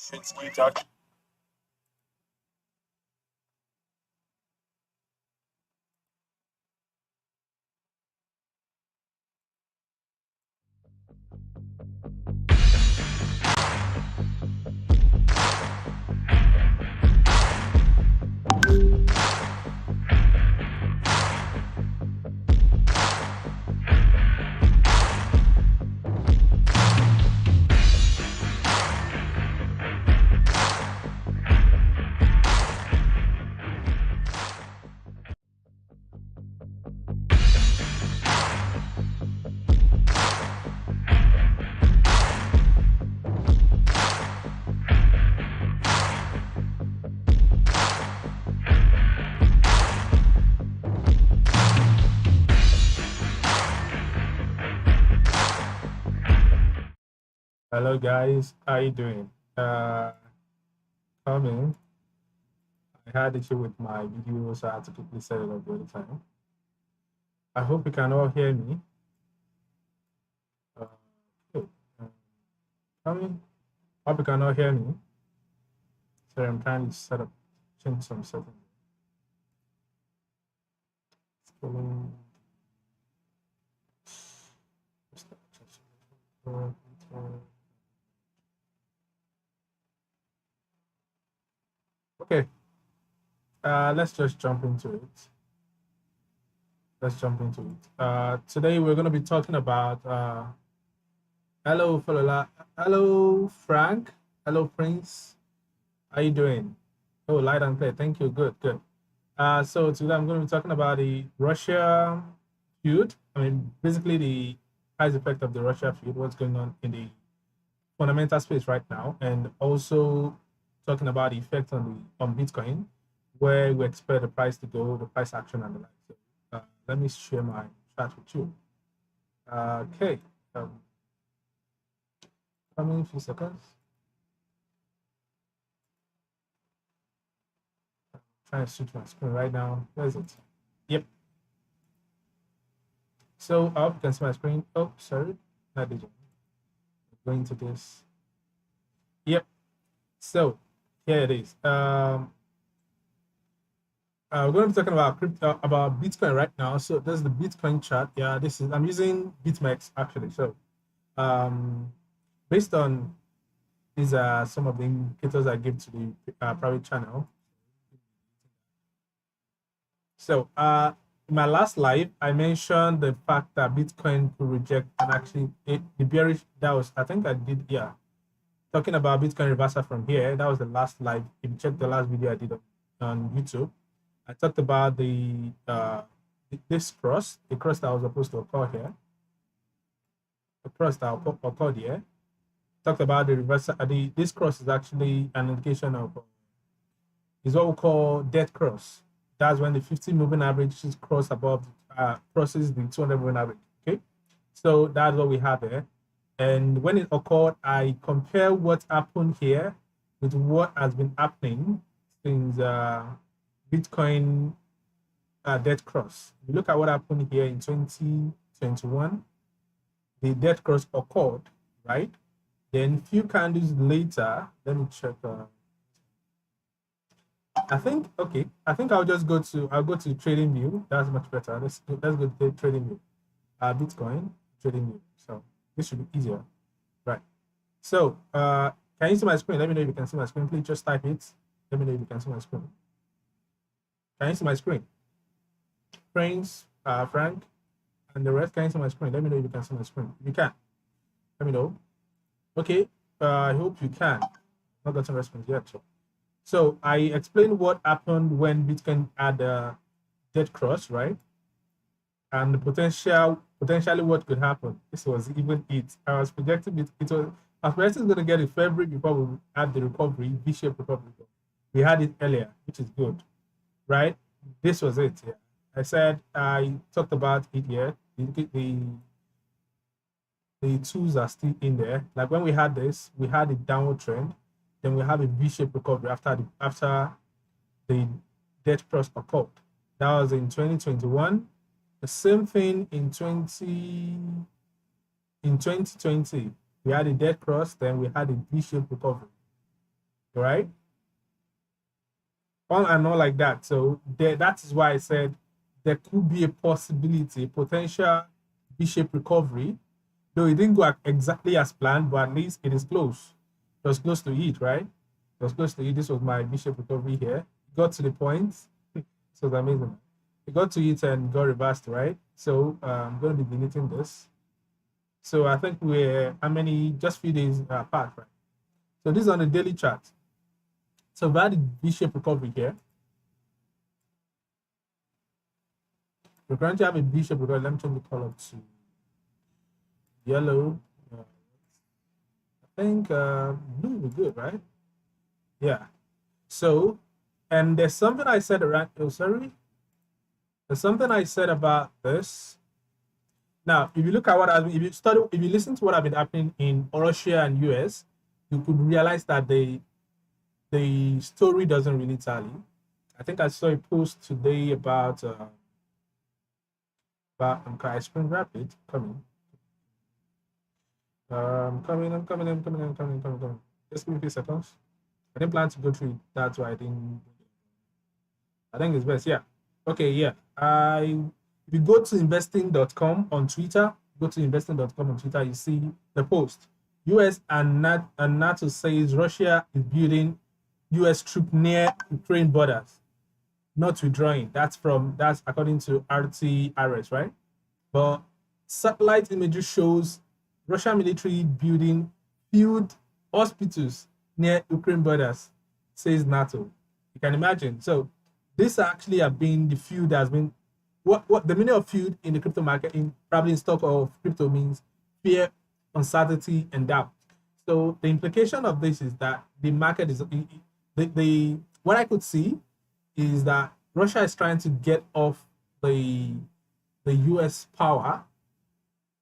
Talk. Hello guys, how you doing? Coming. I had issue with my video, so I had to quickly set it up the other time. I hope you can all hear me. Okay. Coming. Hope you can all hear me. Sorry, I'm trying to change some settings. Okay, let's just jump into it. Today we're going to be talking about hello Falola, hello Frank, hello Prince, how you doing? Oh, light and clear, thank you. Good. So today I'm going to be talking about the Russia feud. I mean, basically the price effect of the Russia feud, what's going on in the fundamental space right now, and also talking about the effect on Bitcoin, where we expect the price to go, the price action and the like. So, let me share my chat with you. Okay. Coming in a few seconds. I'm trying to switch my screen right now. Where is it? Yep. So I hope you can see my screen. Oh, sorry. Not digital. Going to this. Yep. So here it is. We're going to be talking about about Bitcoin right now. So this is the Bitcoin chart. Yeah, I'm using BitMEX actually. So based on these are some of the indicators I give to the private channel. So in my last live, I mentioned the fact that Bitcoin could reject and actually the bearish, that was, I think I did, yeah. Talking about Bitcoin reversal from here, that was the last live. If you check the last video I did on YouTube, I talked about this cross, the cross that was supposed to occur here, the cross that occurred here. Talked about the reversal. This cross is actually an indication of is what we call dead cross. That's when the 50 moving average is cross above crosses the 200 moving average. Okay, so that's what we have there. And when it occurred, I compare what happened here with what has been happening since Bitcoin dead cross. If you look at what happened here in 2021, the dead cross occurred, right? Then few candles later, let me check. I think I'll go to trading view. That's much better. Let's go to trading view. Bitcoin trading view. So this should be easier, right? So can you see my screen? Let me know if you can see my screen. Please just type it. Let me know if you can see my screen. Can you see my screen? Prince, Frank, and the rest, can you see my screen? Let me know if you can see my screen. If you can, let me know. Okay, I hope you can. Not got some response yet. So I explained what happened when Bitcoin had a dead cross, right? And the potentially what could happen. This was even it. I was projecting I was projecting going to get it February before we had the recovery, V-shaped recovery. We had it earlier, which is good, right? This was it. Yeah. I talked about it here. The tools are still in there. Like when we had this, we had a downward trend, then we have a V-shaped recovery after the dead cross occurred. That was in 2021. The same thing in 2020. We had a dead cross, then we had a V-shaped recovery. right? On and on like that. So that is why I said there could be a possibility, a potential V-shaped recovery, though it didn't go exactly as planned, but at least it is close. It was close to it, right? It was close to it. This was my V-shaped recovery here. It got to the point. So it's amazing. It got to it and got reversed, right? So I'm going to be deleting this. So I think we're how many? Just few days apart, right? So this is on the daily chart. So we had a V-shaped recovery here. We currently have a V-shaped recovery. Let me change the color to yellow. I think blue would be good, right? Yeah. So, and there's something I said around. Oh, sorry. There's something I said about this. Now, if you look at what I've been, if you listen to what I've been happening in Russia and US, you could realize that the story doesn't really tally. I think I saw a post today about I screen rapid coming. Coming. Just give me a few seconds. I didn't plan to go through it. That's why I didn't. I think it's best. Yeah. Okay. Yeah. If you go to investing.com on Twitter, you see the post. US and NATO says Russia is building US troop near Ukraine borders, not withdrawing. That's according to RTRS, right? But satellite imagery shows Russian military building field hospitals near Ukraine borders, says NATO. You can imagine. So this actually have been the feud that has been what the meaning of feud in the crypto market, probably in stock of crypto, means fear, uncertainty, and doubt. So the implication of this is that the market is the what I could see is that Russia is trying to get off the US power,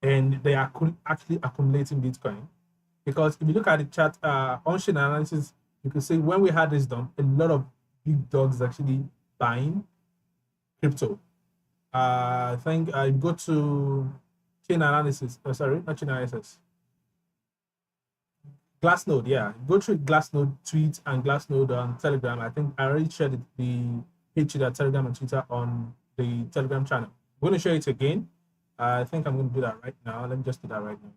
and they are actually accumulating Bitcoin. Because if you look at the chart on-chain analysis, you can see when we had this done, a lot of big dogs actually buying crypto. I think I go to chain analysis. Oh, sorry, not chain analysis. Glassnode, yeah. Go through Glassnode tweet and Glassnode on Telegram. I think I already shared the page to that Telegram and Twitter on the Telegram channel. I'm going to show it again. I think I'm going to do that right now. Let me just do that right now.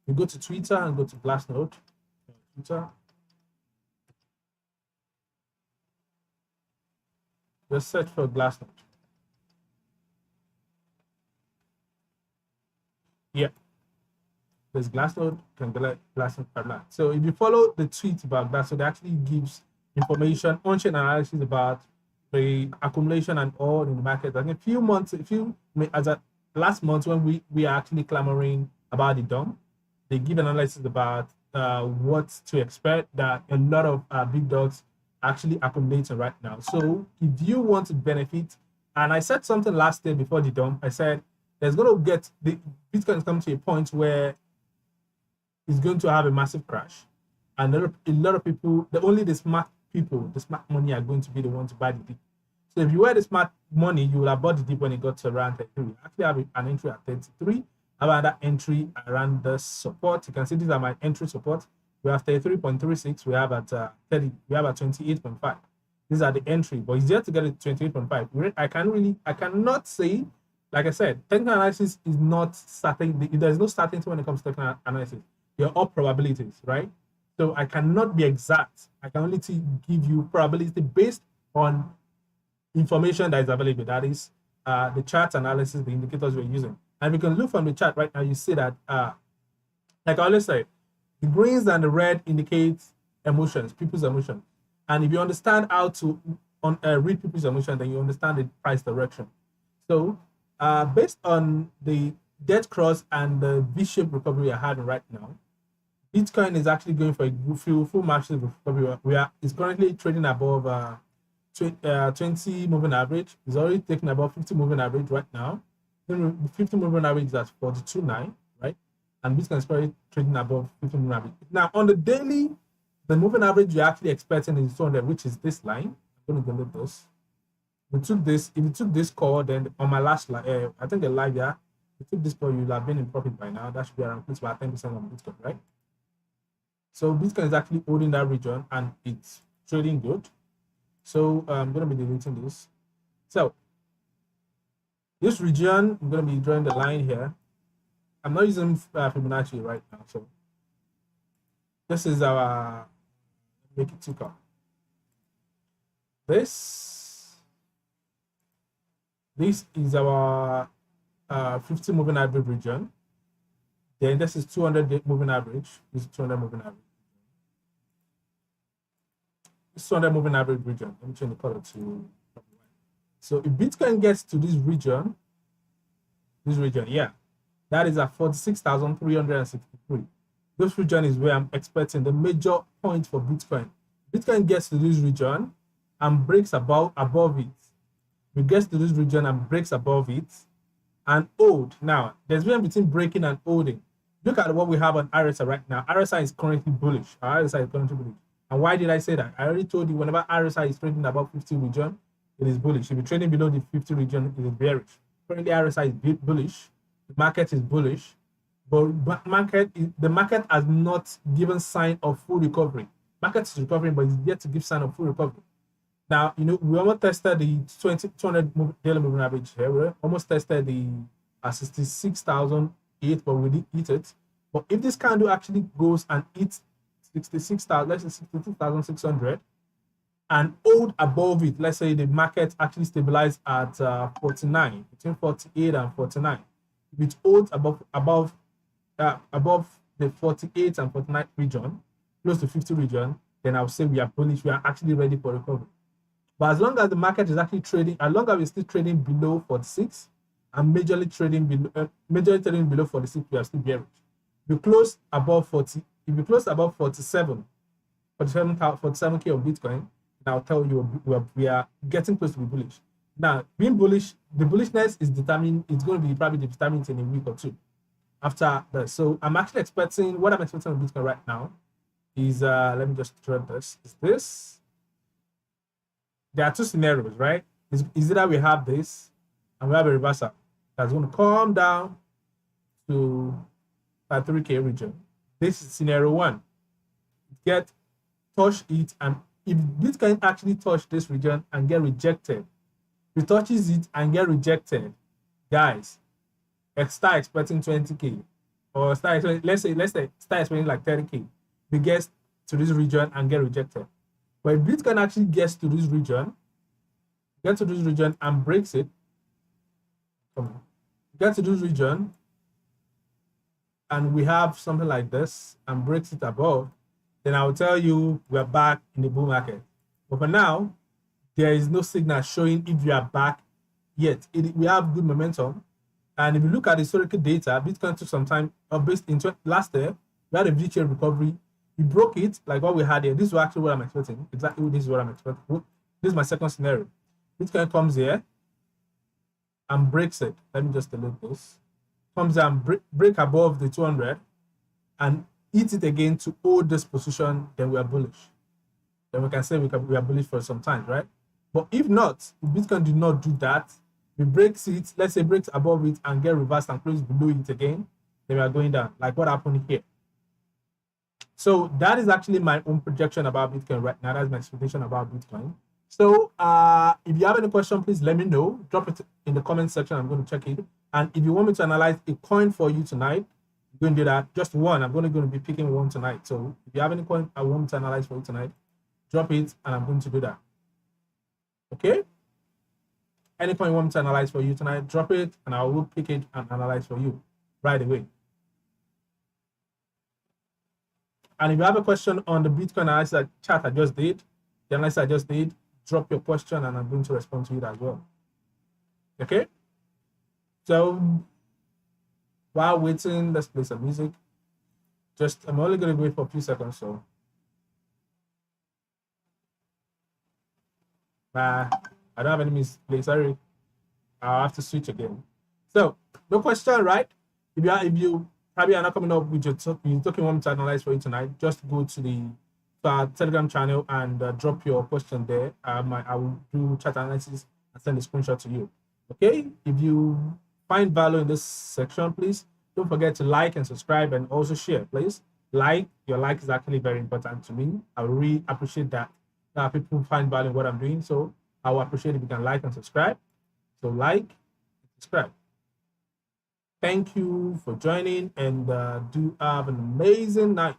You go to Twitter and go to Glassnode. Twitter. Just search for Glassnode. Yeah. There's Glassnode, can get Glassnode. So if you follow the tweet about Glassnode, it actually gives information, on-chain analysis about the accumulation and all in the market. Like as a last month when we are actually clamoring about the dump, they give analysis about what to expect, that a lot of big dogs actually accumulating right now. So if you want to benefit, and I said something last day before the dump, I said there's going to get the Bitcoin is coming to a point where it's going to have a massive crash, and a lot of people, the smart people, the smart money are going to be the ones to buy the dip. So if you were the smart money, you will have bought the dip when it got to around 33. I actually have an entry at 33. I have another entry around the support. You can see these are my entry support. We have 33.36. We have at 30. We have at 28.5. These are the entry, but it's yet to get to 28.5. I cannot say, like I said, technical analysis is not certain. There's no certainty when it comes to technical analysis. They're all probabilities, right? So I cannot be exact. I can only give you probability based on information that is available. That is the chart analysis, the indicators we're using. And we can look from the chart right now. You see that, like I always say, the greens and the red indicate emotions, people's emotions. And if you understand how to read people's emotion, then you understand the price direction. So based on the dead cross and the V-shaped recovery we're having right now, Bitcoin is actually going for a full massive recovery. It's currently trading above 20 moving average. It's already taking above 50 moving average right now. 50 moving average is at 42.9, right? And Bitcoin is currently trading above 50 moving average. Now, on the daily, the moving average you're actually expecting is 200, which is this line. I'm going to delete this. If you took this call, then on my last live, I think the live, yeah, if you took this call, you'll have been in profit by now. That should be around close to 10% on Bitcoin, right? So Bitcoin is actually holding that region and it's trading good. So I'm going to be deleting this. So this region, I'm going to be drawing the line here. I'm not using Fibonacci right now. So this is our, make it ticker. This is our 50 moving average region. Then this is 200 moving average. This is 200 moving average. This 200 moving average region. Let me change the color to. So if Bitcoin gets to this region, yeah, that is at 46,363. This region is where I'm expecting the major point for Bitcoin. Bitcoin gets to this region and breaks above it. It gets to this region and breaks above it and hold. Now, there's a difference between breaking and holding. Look at what we have on RSI right now. RSI is currently bullish. RSI is currently bullish. And why did I say that? I already told you whenever RSI is trading above 50 region, it is bullish. If you're trading below the 50 region, it is bearish. Currently, RSI is bullish. The market is bullish. But the market has not given sign of full recovery. Market is recovering, but it's yet to give sign of full recovery. Now, you know, we almost tested the 200 daily moving average here. We almost tested the 66,008, but we didn't hit it. But if this candle actually goes and hits 66,000, let's say 66,600, and hold above it, let's say the market actually stabilized at 49, between 48 and 49. If it holds above the 48 and 49 region, close to 50 region, then I would say we are bullish. We are actually ready for recovery. But as long as the market is actually trading, as long as we're still trading below 46 and majorly trading below 46, we are still bearish. If you close above 40, if you close above 47K of Bitcoin, I'll tell you we are getting close to be bullish. Now, being bullish, the bullishness is determined, it's going to be probably determined in a week or two after that. So I'm actually expecting, what I'm expecting on Bitcoin right now is, let me just try this, is this. There are two scenarios, right? Is either we have this and we have a reversal that's going to come down to 3K region. This is scenario one. Touch it, and if Bitcoin actually touch this region and get rejected, if it touches it and get rejected, guys, start expecting 20K, or let's say start expecting like 30K. If it gets to this region and get rejected. But if Bitcoin actually gets to this region, and breaks it, get to this region, and we have something like this and breaks it above, then I will tell you we're back in the bull market. But for now, there is no signal showing if we are back yet. We have good momentum. And if you look at historical data, Bitcoin took some time, based in last year, we had a V-shaped recovery. We broke it, like what we had here. This is actually what I'm expecting. Exactly this is what I'm expecting. This is my second scenario. Bitcoin comes here and breaks it. Let me just delete this. Comes here and break above the 200 and hit it again to hold this position, then we are bullish. Then we can say we are bullish for some time, right? But if not, if Bitcoin did not do that, we breaks it, let's say breaks above it and get reversed and close below it again, then we are going down, like what happened here. So that is actually my own projection about Bitcoin right now. That's my expectation about Bitcoin. So if you have any question, please let me know. Drop it in the comment section. I'm going to check it. And if you want me to analyze a coin for you tonight, I'm going to do that. Just one. I'm going to be picking one tonight. So if you have any coin I want to analyze for you tonight, drop it and I'm going to do that. Okay? Any coin you want me to analyze for you tonight, drop it and I will pick it and analyze for you right away. And if you have a question on the Bitcoin analysis chat I just did, the analysis I just did, drop your question and I'm going to respond to it as well. Okay? So while waiting, let's play some music. I'm only going to wait for a few seconds. So I don't have any music play. Sorry, I'll have to switch again. So no question, right? If you probably are not coming up with your token want to analyze for you tonight, just go to the Telegram channel and drop your question there. I will do chat analysis and send a screenshot to you. Okay? If you find value in this section, please don't forget to like and subscribe and also share, please. Your like is actually very important to me. I really appreciate that. People find value in what I'm doing. So I will appreciate if you can like and subscribe. So like, subscribe. Thank you for joining, and do have an amazing night.